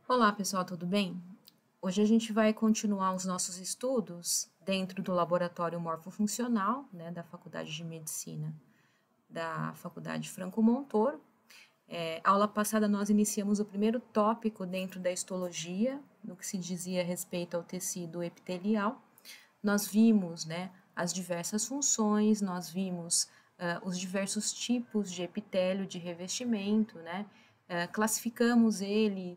Olá, pessoal, tudo bem? Hoje a gente vai continuar os nossos estudos dentro do laboratório morfofuncional, né, da Faculdade de Medicina da Faculdade Franco Montoro. Aula passada nós iniciamos o primeiro tópico dentro da histologia, no que se dizia respeito ao tecido epitelial. Nós vimos, né, as diversas funções, nós vimos os diversos tipos de epitélio de revestimento, né, classificamos ele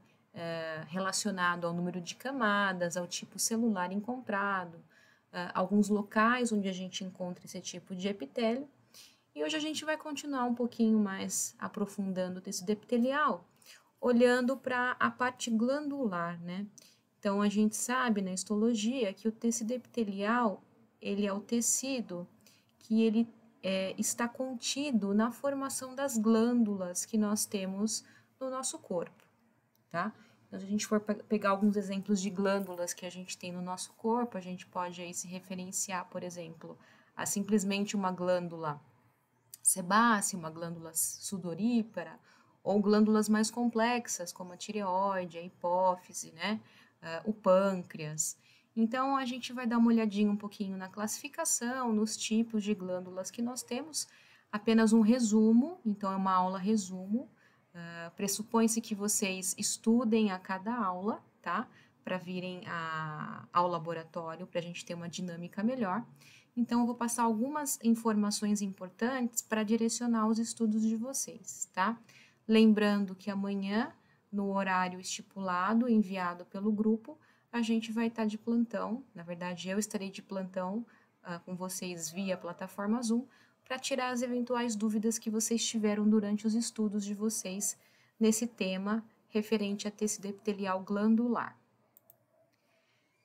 relacionado ao número de camadas, ao tipo celular encontrado, alguns locais onde a gente encontra esse tipo de epitélio. E hoje a gente vai continuar um pouquinho mais aprofundando o tecido epitelial, olhando para a parte glandular, né? Então, a gente sabe na histologia que o tecido epitelial, ele é o tecido que ele está contido na formação das glândulas que nós temos no nosso corpo, tá? Então, se a gente for pegar alguns exemplos de glândulas que a gente tem no nosso corpo, a gente pode aí se referenciar, por exemplo, a simplesmente uma glândula sebácea, uma glândula sudorípara, ou glândulas mais complexas, como a tireoide, a hipófise, né? O pâncreas. Então, a gente vai dar uma olhadinha um pouquinho na classificação, nos tipos de glândulas que nós temos, apenas um resumo, então é uma aula resumo. Pressupõe-se que vocês estudem a cada aula, tá? Para virem ao laboratório, para a gente ter uma dinâmica melhor. Então, eu vou passar algumas informações importantes para direcionar os estudos de vocês, tá? Lembrando que amanhã, no horário estipulado, enviado pelo grupo, a gente vai estar de plantão. Na verdade, eu estarei de plantão com vocês via plataforma Zoom, para tirar as eventuais dúvidas que vocês tiveram durante os estudos de vocês nesse tema referente a tecido epitelial glandular.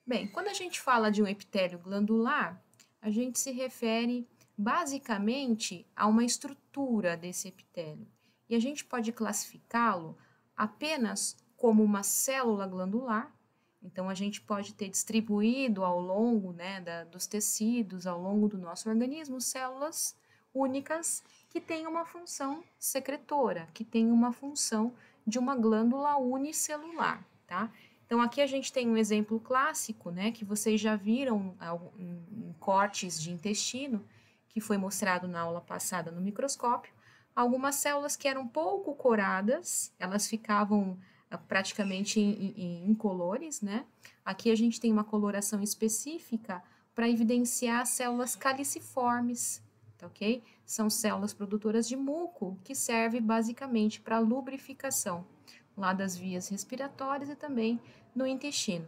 Bem, quando a gente fala de um epitélio glandular, a gente se refere basicamente a uma estrutura desse epitélio. E a gente pode classificá-lo apenas como uma célula glandular. Então, a gente pode ter distribuído ao longo, né, dos tecidos, ao longo do nosso organismo, células únicas que têm uma função secretora, que têm uma função de uma glândula unicelular, tá? Então, aqui a gente tem um exemplo clássico, né, que vocês já viram em cortes de intestino, que foi mostrado na aula passada no microscópio. Algumas células que eram pouco coradas, elas ficavam praticamente incolores, né? Aqui a gente tem uma coloração específica para evidenciar células caliciformes, tá ok? São células produtoras de muco que servem basicamente para lubrificação lá das vias respiratórias e também no intestino.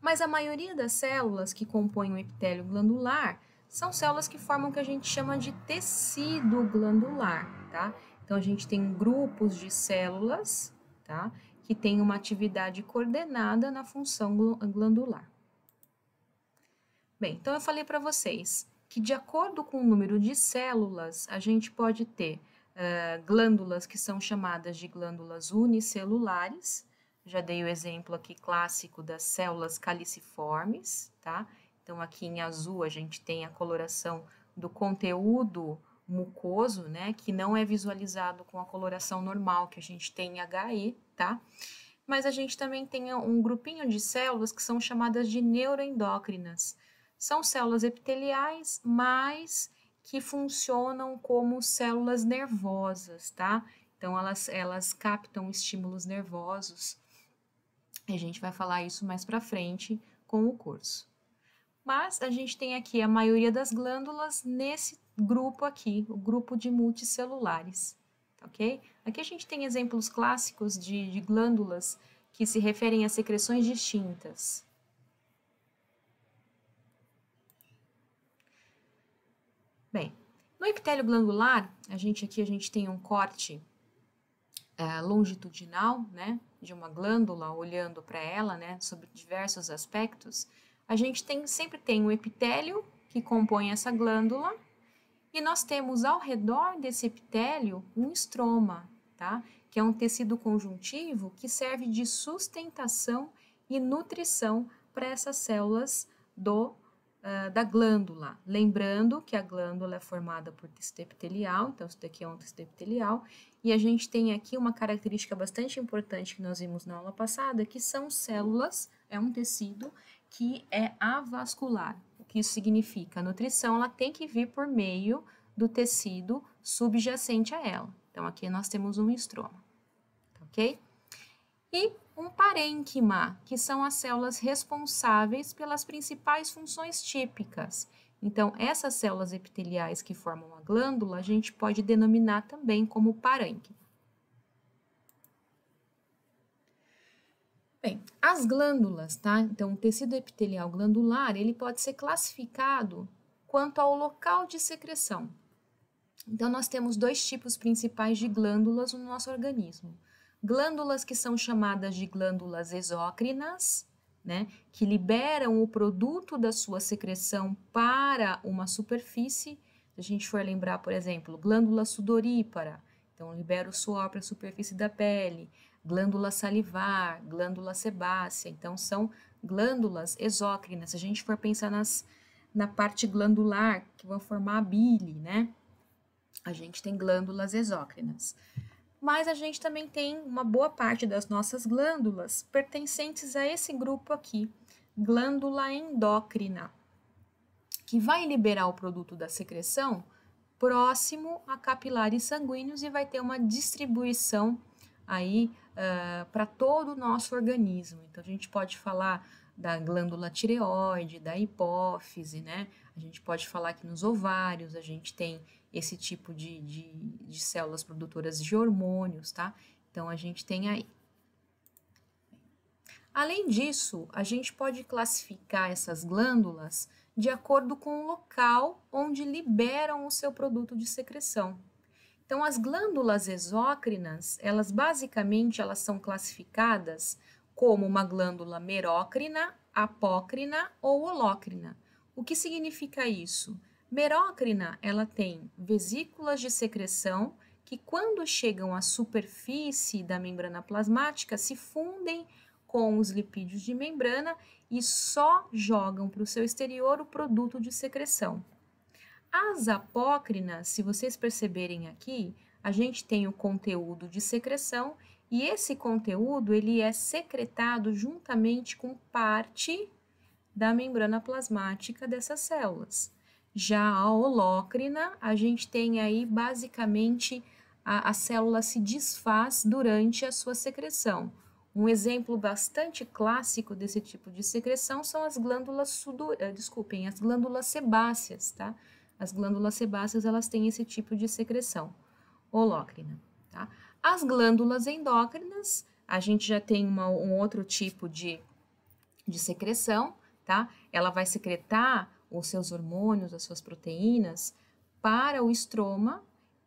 Mas a maioria das células que compõem o epitélio glandular são células que formam o que a gente chama de tecido glandular, tá? Então a gente tem grupos de células, tá? Que têm uma atividade coordenada na função glandular. Bem, então eu falei para vocês que de acordo com o número de células, a gente pode ter glândulas que são chamadas de glândulas unicelulares. Já dei o exemplo aqui clássico das células caliciformes, tá? Então, aqui em azul a gente tem a coloração do conteúdo mucoso, né? Que não é visualizado com a coloração normal que a gente tem em HE, tá? Mas a gente também tem um grupinho de células que são chamadas de neuroendócrinas. São células epiteliais, mas que funcionam como células nervosas, tá? Então, elas captam estímulos nervosos. E a gente vai falar isso mais para frente com o curso. Mas a gente tem aqui a maioria das glândulas nesse grupo aqui, o grupo de multicelulares, ok? Aqui a gente tem exemplos clássicos de glândulas que se referem a secreções distintas. Bem, no epitélio glandular, a gente tem um corte longitudinal, né, de uma glândula, olhando para ela, né, sobre diversos aspectos. A gente sempre tem um epitélio que compõe essa glândula e nós temos ao redor desse epitélio um estroma, tá? Que é um tecido conjuntivo que serve de sustentação e nutrição para essas células da glândula. Lembrando que a glândula é formada por tecido epitelial, então isso daqui é um tecido epitelial, E a gente tem aqui uma característica bastante importante que nós vimos na aula passada, que são células, é um tecido que é avascular. O que isso significa? A nutrição ela tem que vir por meio do tecido subjacente a ela. Então, aqui nós temos um estroma, ok? E um parênquima, que são as células responsáveis pelas principais funções típicas. Então, essas células epiteliais que formam a glândula, a gente pode denominar também como parênquima. Bem, as glândulas, tá? Então, o tecido epitelial glandular, ele pode ser classificado quanto ao local de secreção. Então, nós temos dois tipos principais de glândulas no nosso organismo. Glândulas que são chamadas de glândulas exócrinas, né, que liberam o produto da sua secreção para uma superfície. Se a gente for lembrar, por exemplo, glândula sudorípara, então libera o suor para a superfície da pele, glândula salivar, glândula sebácea, então são glândulas exócrinas. Se a gente for pensar na parte glandular, que vão formar a bile, né, a gente tem glândulas exócrinas. Mas a gente também tem uma boa parte das nossas glândulas pertencentes a esse grupo aqui, glândula endócrina, que vai liberar o produto da secreção próximo a capilares sanguíneos e vai ter uma distribuição aí para todo o nosso organismo. Então, a gente pode falar da glândula tireoide, da hipófise, né? A gente pode falar que nos ovários a gente tem esse tipo de células produtoras de hormônios, tá? Então, a gente tem aí. Além disso, a gente pode classificar essas glândulas de acordo com o local onde liberam o seu produto de secreção. Então, as glândulas exócrinas, elas basicamente elas são classificadas como uma glândula merócrina, apócrina ou holócrina. O que significa isso? Merócrina, ela tem vesículas de secreção que, quando chegam à superfície da membrana plasmática, se fundem com os lipídios de membrana e só jogam para o seu exterior o produto de secreção. As apócrinas, se vocês perceberem aqui, a gente tem o conteúdo de secreção e esse conteúdo ele é secretado juntamente com parte da membrana plasmática dessas células. Já a holócrina, a gente tem aí basicamente a célula se desfaz durante a sua secreção. Um exemplo bastante clássico desse tipo de secreção são as glândulas as glândulas sebáceas, tá? As glândulas sebáceas, elas têm esse tipo de secreção holócrina, tá? As glândulas endócrinas, a gente já tem um outro tipo de secreção, tá? Ela vai secretar os seus hormônios, as suas proteínas para o estroma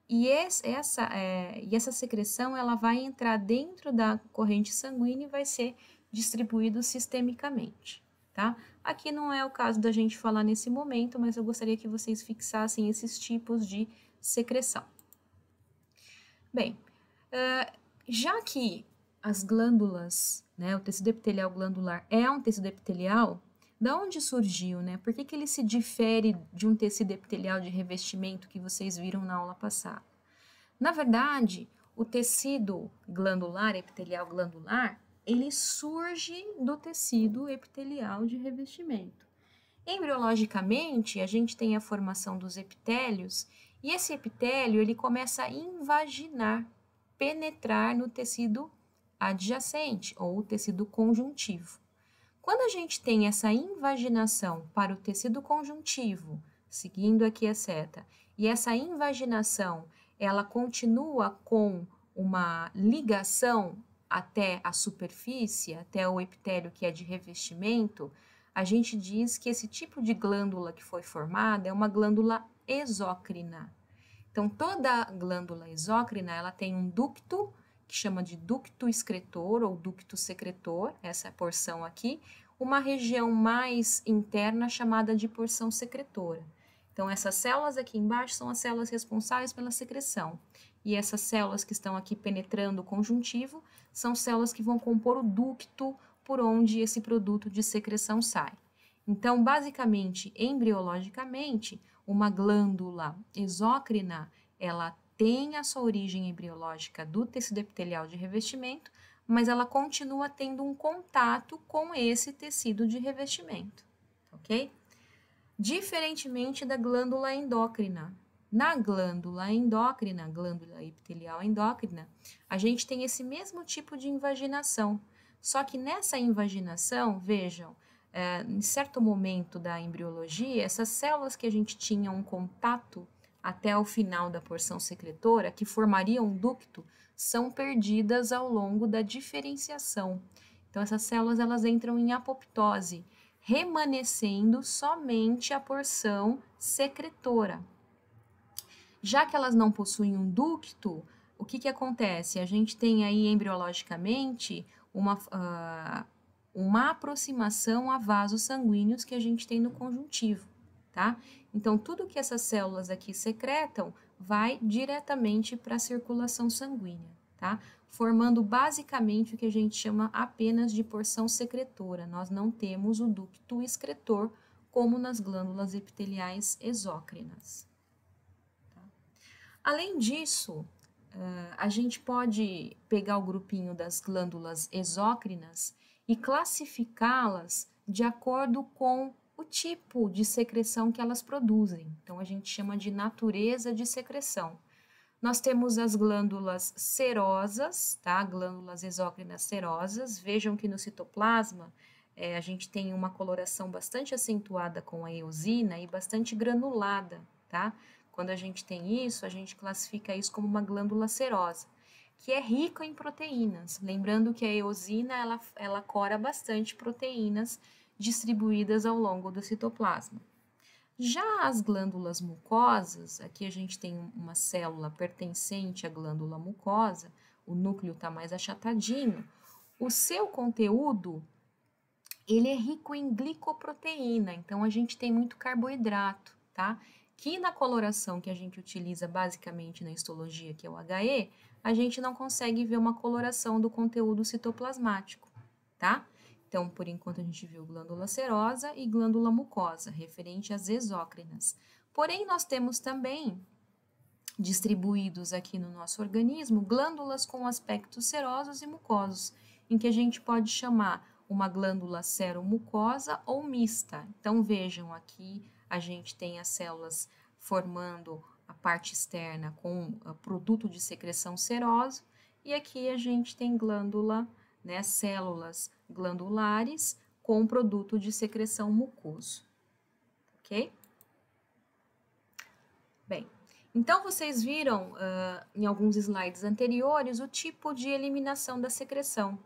e essa secreção ela vai entrar dentro da corrente sanguínea e vai ser distribuído sistemicamente, tá? Aqui não é o caso da gente falar nesse momento, mas eu gostaria que vocês fixassem esses tipos de secreção. Bem, já que as glândulas, né, o tecido epitelial glandular é um tecido epitelial, da onde surgiu, né? Por que ele se difere de um tecido epitelial de revestimento que vocês viram na aula passada? Na verdade, o tecido glandular, epitelial glandular, ele surge do tecido epitelial de revestimento. Embriologicamente, a gente tem a formação dos epitélios e esse epitélio ele começa a invaginar, penetrar no tecido adjacente ou tecido conjuntivo. Quando a gente tem essa invaginação para o tecido conjuntivo, seguindo aqui a seta, e essa invaginação ela continua com uma ligação até a superfície, até o epitélio que é de revestimento, a gente diz que esse tipo de glândula que foi formada é uma glândula exócrina. Então, toda glândula exócrina ela tem um ducto que chama de ducto excretor ou ducto secretor, essa porção aqui, uma região mais interna chamada de porção secretora. Então, essas células aqui embaixo são as células responsáveis pela secreção. E essas células que estão aqui penetrando o conjuntivo são células que vão compor o ducto por onde esse produto de secreção sai. Então, basicamente, embriologicamente, uma glândula exócrina, ela tem a sua origem embriológica do tecido epitelial de revestimento, mas ela continua tendo um contato com esse tecido de revestimento, ok? Diferentemente da glândula endócrina. Na glândula endócrina, glândula epitelial endócrina, a gente tem esse mesmo tipo de invaginação. Só que nessa invaginação, vejam, em certo momento da embriologia, essas células que a gente tinha um contato até o final da porção secretora, que formariam um ducto, são perdidas ao longo da diferenciação. Então, essas células elas entram em apoptose, remanescendo somente a porção secretora. Já que elas não possuem um ducto, o que acontece? A gente tem aí embriologicamente uma aproximação a vasos sanguíneos que a gente tem no conjuntivo, tá? Então, tudo que essas células aqui secretam vai diretamente para a circulação sanguínea, tá? Formando basicamente o que a gente chama apenas de porção secretora. Nós não temos o ducto excretor, como nas glândulas epiteliais exócrinas. Tá? Além disso, a gente pode pegar o grupinho das glândulas exócrinas e classificá-las de acordo com o tipo de secreção que elas produzem. Então, a gente chama de natureza de secreção. Nós temos as glândulas serosas, tá? Glândulas exócrinas serosas. Vejam que no citoplasma a gente tem uma coloração bastante acentuada com a eosina e bastante granulada, tá? Quando a gente tem isso, a gente classifica isso como uma glândula serosa, que é rica em proteínas. Lembrando que a eosina, ela cora bastante proteínas distribuídas ao longo do citoplasma. Já as glândulas mucosas, aqui a gente tem uma célula pertencente à glândula mucosa, o núcleo está mais achatadinho, o seu conteúdo, ele é rico em glicoproteína, então a gente tem muito carboidrato, tá? Que na coloração que a gente utiliza basicamente na histologia, que é o HE, a gente não consegue ver uma coloração do conteúdo citoplasmático, tá? Então, por enquanto, a gente viu glândula serosa e glândula mucosa, referente às exócrinas. Porém, nós temos também, distribuídos aqui no nosso organismo, glândulas com aspectos serosos e mucosos, em que a gente pode chamar uma glândula seromucosa ou mista. Então, vejam aqui, a gente tem as células formando a parte externa com produto de secreção seroso, e aqui a gente tem glândula, né, células glandulares com produto de secreção mucoso, ok? Bem, então vocês viram em alguns slides anteriores o tipo de eliminação da secreção.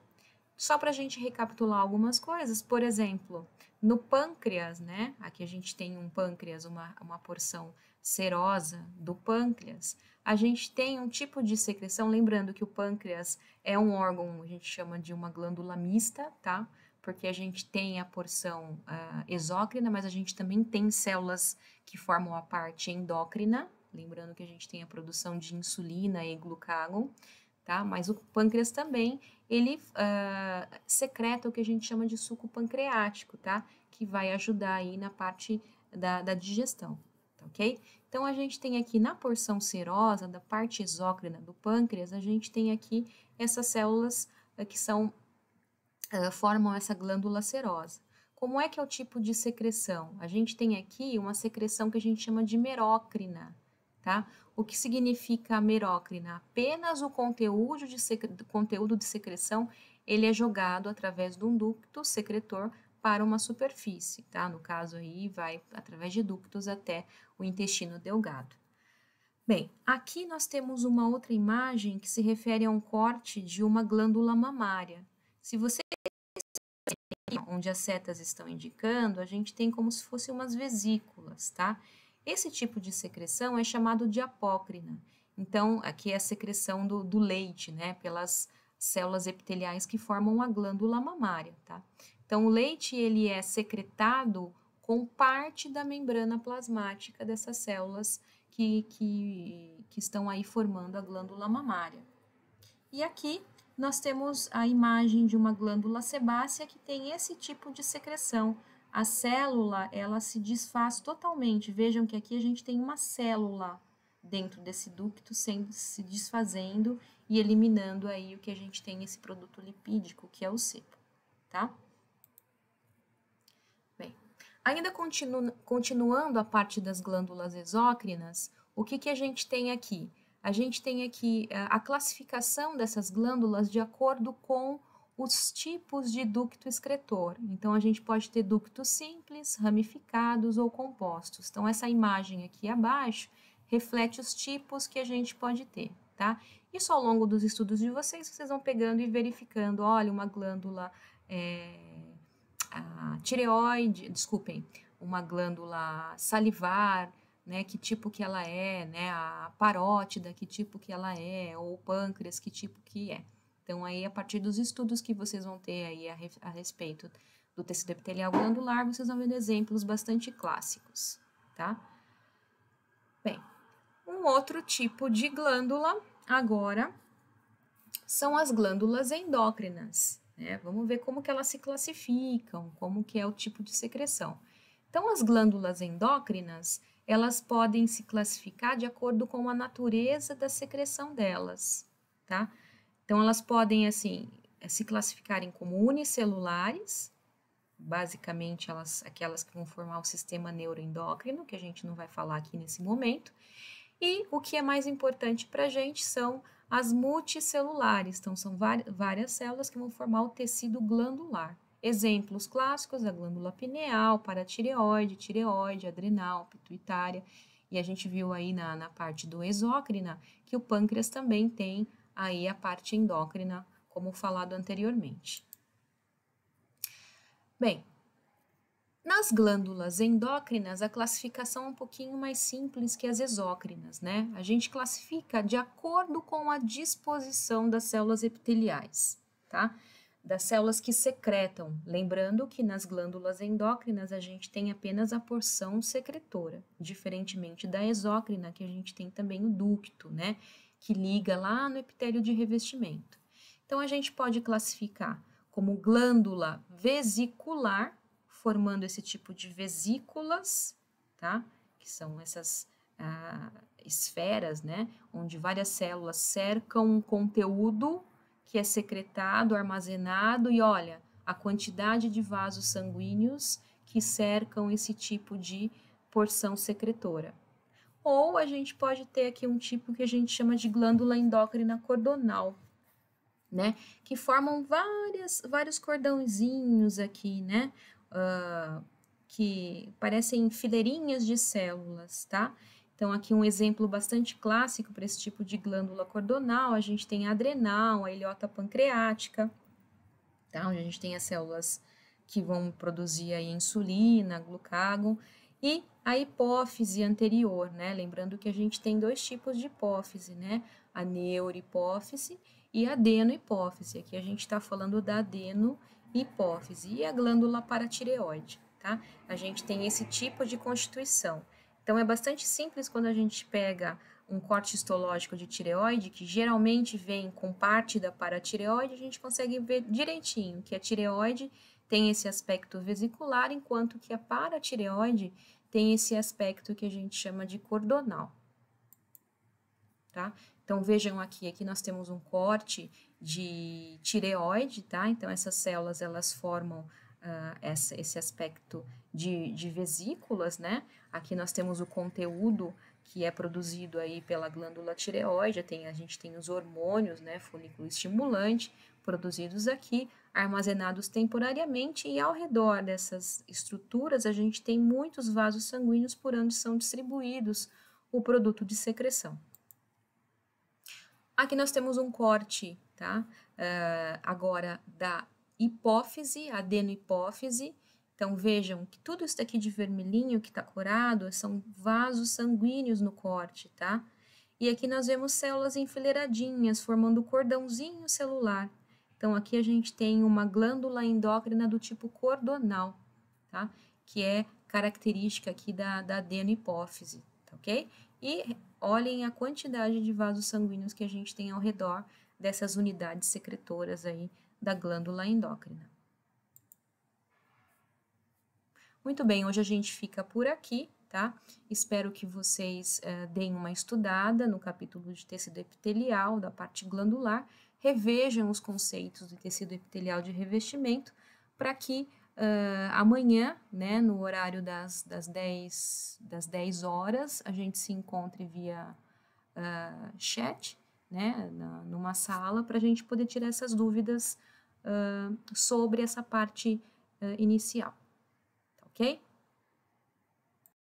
Só para a gente recapitular algumas coisas, por exemplo, no pâncreas, né? Aqui a gente tem um pâncreas, uma porção serosa do pâncreas. A gente tem um tipo de secreção, lembrando que o pâncreas é um órgão, a gente chama de uma glândula mista, tá? Porque a gente tem a porção exócrina, mas a gente também tem células que formam a parte endócrina, lembrando que a gente tem a produção de insulina e glucagon, tá? Mas o pâncreas também, ele secreta o que a gente chama de suco pancreático, tá? Que vai ajudar aí na parte da digestão, tá ok? Então, a gente tem aqui na porção serosa, da parte exócrina do pâncreas, a gente tem aqui essas células que formam essa glândula serosa. Como é que é o tipo de secreção? A gente tem aqui uma secreção que a gente chama de merócrina, tá? O que significa a merócrina? Apenas o conteúdo de secreção, ele é jogado através de um ducto secretor para uma superfície, tá? No caso aí, vai através de ductos até o intestino delgado. Bem, aqui nós temos uma outra imagem que se refere a um corte de uma glândula mamária. Se você onde as setas estão indicando, a gente tem como se fossem umas vesículas, tá? Esse tipo de secreção é chamado de apócrina. Então, aqui é a secreção do leite, né? Pelas células epiteliais que formam a glândula mamária, tá? Então, o leite, ele é secretado com parte da membrana plasmática dessas células que estão aí formando a glândula mamária. E aqui nós temos a imagem de uma glândula sebácea que tem esse tipo de secreção. A célula, ela se desfaz totalmente. Vejam que aqui a gente tem uma célula dentro desse ducto, se desfazendo e eliminando aí o que a gente tem, esse produto lipídico, que é o sebo, tá? Bem, ainda continuando a parte das glândulas exócrinas, o que a gente tem aqui? A gente tem aqui a classificação dessas glândulas de acordo com os tipos de ducto excretor. Então, a gente pode ter ductos simples, ramificados ou compostos. Então, essa imagem aqui abaixo reflete os tipos que a gente pode ter, tá? Isso ao longo dos estudos de vocês vão pegando e verificando, olha, uma glândula a tireoide, desculpem, uma glândula salivar, né, que tipo que ela é, né, a parótida, que tipo que ela é, ou o pâncreas, que tipo que é. Então, aí, a partir dos estudos que vocês vão ter aí a respeito do tecido epitelial glandular, vocês vão ver exemplos bastante clássicos, tá? Bem, um outro tipo de glândula, agora, são as glândulas endócrinas, né? Vamos ver como que elas se classificam, como que é o tipo de secreção. Então, as glândulas endócrinas, elas podem se classificar de acordo com a natureza da secreção delas, tá? Então, elas podem, assim, se classificarem como unicelulares, basicamente aquelas que vão formar o sistema neuroendócrino, que a gente não vai falar aqui nesse momento, e o que é mais importante para a gente são as multicelulares, então são várias células que vão formar o tecido glandular. Exemplos clássicos, a glândula pineal, paratireoide, tireoide, adrenal, pituitária, e a gente viu aí na parte do exócrina que o pâncreas também tem aí a parte endócrina, como falado anteriormente. Bem, nas glândulas endócrinas, a classificação é um pouquinho mais simples que as exócrinas, né? A gente classifica de acordo com a disposição das células epiteliais, tá? Das células que secretam. Lembrando que nas glândulas endócrinas a gente tem apenas a porção secretora, diferentemente da exócrina, que a gente tem também o ducto, né? Que liga lá no epitélio de revestimento. Então, a gente pode classificar como glândula vesicular, formando esse tipo de vesículas, tá? Que são essas esferas, né? Onde várias células cercam um conteúdo que é secretado, armazenado, e olha, a quantidade de vasos sanguíneos que cercam esse tipo de porção secretora. Ou a gente pode ter aqui um tipo que a gente chama de glândula endócrina cordonal, né? Que formam vários cordãozinhos aqui, né? Que parecem fileirinhas de células, tá? Então, aqui um exemplo bastante clássico para esse tipo de glândula cordonal, a gente tem a adrenal, a ilhota pancreática, tá? Onde a gente tem as células que vão produzir aí insulina, glucagon, e a hipófise anterior, né? Lembrando que a gente tem dois tipos de hipófise, né? A neurohipófise e a adenohipófise. Aqui a gente está falando da adenohipófise e a glândula paratireoide, tá? A gente tem esse tipo de constituição. Então, é bastante simples quando a gente pega um corte histológico de tireoide, que geralmente vem com parte da paratireoide, a gente consegue ver direitinho que a tireoide tem esse aspecto vesicular, enquanto que a paratireoide tem esse aspecto que a gente chama de cordonal, tá? Então, vejam aqui nós temos um corte de tireoide, tá? Então, essas células, elas formam esse aspecto de vesículas, né? Aqui nós temos o conteúdo que é produzido aí pela glândula tireoide, a gente tem os hormônios, né? Folículo estimulante, produzidos aqui, armazenados temporariamente, e ao redor dessas estruturas a gente tem muitos vasos sanguíneos por onde são distribuídos o produto de secreção. Aqui nós temos um corte, tá? Agora da hipófise, adenohipófise. Então, vejam que tudo isso daqui de vermelhinho que está corado são vasos sanguíneos no corte, tá? E aqui nós vemos células enfileiradinhas, formando cordãozinho celular. Então, aqui a gente tem uma glândula endócrina do tipo cordonal, tá? Que é característica aqui da adenohipófise, tá ok? E olhem a quantidade de vasos sanguíneos que a gente tem ao redor dessas unidades secretoras aí da glândula endócrina. Muito bem, hoje a gente fica por aqui, tá? Espero que vocês deem uma estudada no capítulo de tecido epitelial, da parte glandular, revejam os conceitos do tecido epitelial de revestimento, para que amanhã, né, no horário das 10 horas, a gente se encontre via chat, né, numa sala, para a gente poder tirar essas dúvidas sobre essa parte inicial, tá ok?